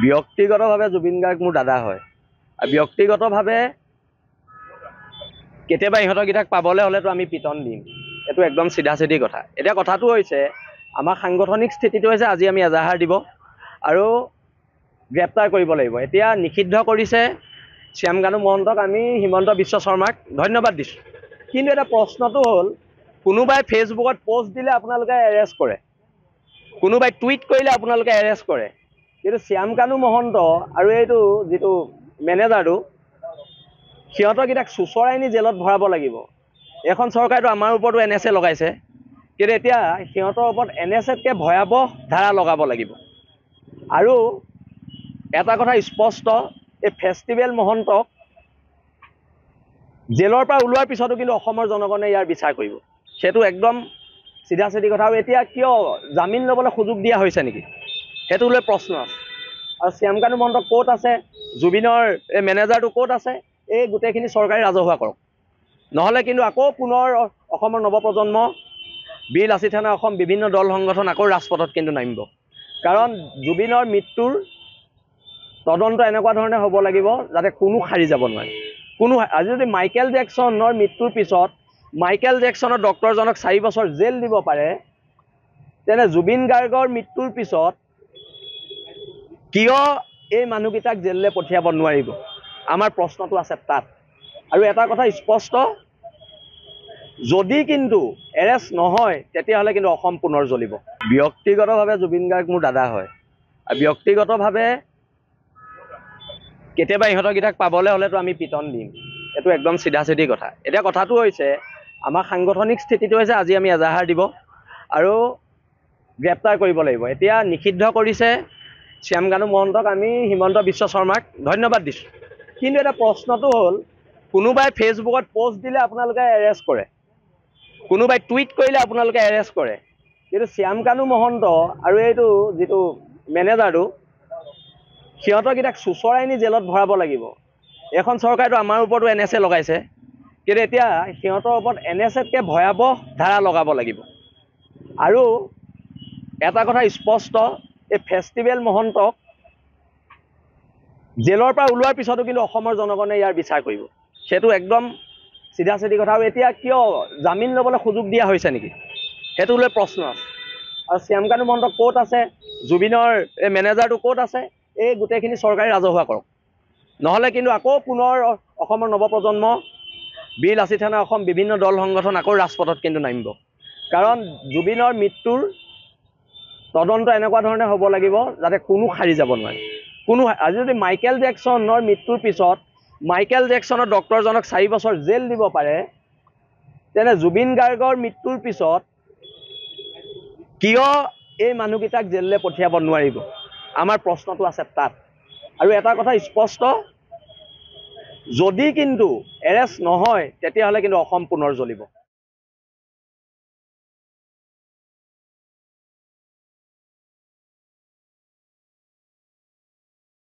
ব্যক্তিগতভাৱে জুবিন গাৰ্গ মোৰ দাদা হয় আৰু ব্যক্তিগতভাৱে কেতিয়াবা ইহঁতকেইটাক পাবলৈ হ'লেতো আমি পিটন দিম। এইটো একদম চিধা চিধি কথা। এতিয়া কথাটো হৈছে আমাৰ সাংগঠনিক স্থিতিটো হৈছে আজি আমি এজাহাৰ দিব আৰু গ্ৰেপ্তাৰ কৰিব লাগিব। এতিয়া নিষিদ্ধ কৰিছে শ্যামকানু মহন্তক, আমি হিমন্ত বিশ্ব শৰ্মাক ধন্যবাদ দিছোঁ। কিন্তু এটা প্ৰশ্নটো হ'ল, কোনোবাই ফেচবুকত পোষ্ট দিলে আপোনালোকে এৰেষ্ট কৰে, কোনোবাই টুইট কৰিলে আপোনালোকে এৰেষ্ট কৰে, কিন্তু শ্যামকানু মহন্ত আৰু এইটো যিটো মেনেজাৰটো, সিহঁতকেইটাক চুচৰাই নি জেলত ভৰাব লাগিব। এখন চৰকাৰেতো আমাৰ ওপৰতো NSA লগাইছে, কিন্তু এতিয়া সিহঁতৰ ওপৰত NSAতকৈ ভয়াৱহ ধাৰা লগাব লাগিব। আৰু এটা কথা স্পষ্ট, এই ফেষ্টিভেল মহন্তক জেলৰ পৰা ওলোৱাৰ পিছতো কিন্তু অসমৰ জনগণে ইয়াৰ বিচাৰ কৰিব। সেইটো একদম চিধা চিধি কথা। আৰু এতিয়া কিয় জামিন ল'বলৈ সুযোগ দিয়া হৈছে নেকি, সেইটো লৈ প্ৰশ্ন আছে। আৰু শ্যামকানু মহন্ত ক'ত আছে, জুবিনৰ এই মেনেজাৰটো ক'ত আছে, এই গোটেইখিনি চৰকাৰে ৰাজহুৱা কৰক। নহ'লে কিন্তু আকৌ পুনৰ অসমৰ নৱপ্ৰজন্ম, বীৰ লাচিত সেনা অসম, বিভিন্ন দল সংগঠন আকৌ ৰাজপথত কিন্তু নামিব। কাৰণ জুবিনৰ মৃত্যুৰ তদন্ত এনেকুৱা ধৰণে হ'ব লাগিব যাতে কোনো সাৰি যাব নোৱাৰে। আজি যদি মাইকেল জেকছনৰ মৃত্যুৰ পিছত মাইকেল জেকছনৰ ডক্টৰজনক 4 বছৰ জেল দিব পাৰে, তেনে জুবিন গাৰ্গৰ মৃত্যুৰ পিছত কিয় এই মানুহকেইটাক জেললৈ পঠিয়াব নোৱাৰিব? আমাৰ প্ৰশ্নটো আছে তাত। আৰু এটা কথা স্পষ্ট, যদি কিন্তু এৰেষ্ট নহয় তেতিয়াহ'লে কিন্তু অসম পুনৰ জ্বলিব। ব্যক্তিগতভাৱে জুবিন গাৰ্গ মোৰ দাদা হয় আৰু ব্যক্তিগতভাৱে কেতিয়াবা ইহঁতকেইটাক পাবলৈ হ'লেতো আমি পিটন দিম। এইটো একদম চিধা চিধি কথা। এতিয়া কথাটো হৈছে আমাৰ সাংগঠনিক স্থিতিটো হৈছে আজি আমি এজাহাৰ দিব আৰু গ্ৰেপ্তাৰ কৰিব লাগিব। এতিয়া নিষিদ্ধ কৰিছে শ্যামকানু মহন্তক, আমি হিমন্ত বিশ্ব শৰ্মাক ধন্যবাদ দিছোঁ। কিন্তু এটা প্ৰশ্নটো হ'ল, কোনোবাই ফেচবুকত পোষ্ট দিলে আপোনালোকে এৰেষ্ট কৰে, কোনোবাই টুইট কৰিলে আপোনালোকে এৰেষ্ট কৰে, কিন্তু শ্যামকানু মহন্ত আৰু এইটো যিটো মেনেজাৰটো, সিহঁতকেইটাক চুচৰাই নি জেলত ভৰাব লাগিব। এখন চৰকাৰেতো আমাৰ ওপৰতো NSA লগাইছে, কিন্তু এতিয়া সিহঁতৰ ওপৰত NSAতকৈ ভয়াৱহ ধাৰা লগাব লাগিব। আৰু এটা কথা স্পষ্ট, এই ফেষ্টিভেল মহন্তক জেলৰ পৰা ওলোৱাৰ পিছতো কিন্তু অসমৰ জনগণে ইয়াৰ বিচাৰ কৰিব। সেইটো একদম চিধা চিধি কথা। আৰু এতিয়া কিয় জামিন ল'বলৈ সুযোগ দিয়া হৈছে নেকি, সেইটো লৈ প্ৰশ্ন আছে। আৰু শ্যামকানু মহন্ত ক'ত আছে, জুবিনৰ এই মেনেজাৰটো ক'ত আছে, এই গোটেইখিনি চৰকাৰে ৰাজহুৱা কৰক। নহ'লে কিন্তু আকৌ পুনৰ অসমৰ নৱপ্ৰজন্ম, বীৰ লাচিত সেনা অসম, বিভিন্ন দল সংগঠন আকৌ ৰাজপথত কিন্তু নামিব। কাৰণ জুবিনৰ মৃত্যুৰ তদন্ত এনেকুৱা ধৰণে হ'ব লাগিব যাতে কোনো সাৰি যাব নোৱাৰে। আজি যদি মাইকেল জেকছনৰ মৃত্যুৰ পিছত মাইকেল জেকছনৰ ডক্টৰজনক 4 বছৰ জেল দিব পাৰে, তেনে জুবিন গাৰ্গৰ মৃত্যুৰ পিছত কিয় এই মানুহকেইটাক জেললৈ পঠিয়াব নোৱাৰিব? আমাৰ প্ৰশ্নটো আছে তাত। আৰু এটা কথা স্পষ্ট, যদি কিন্তু এৰেষ্ট নহয় তেতিয়াহ'লে কিন্তু অসম পুনৰ জ্বলিব।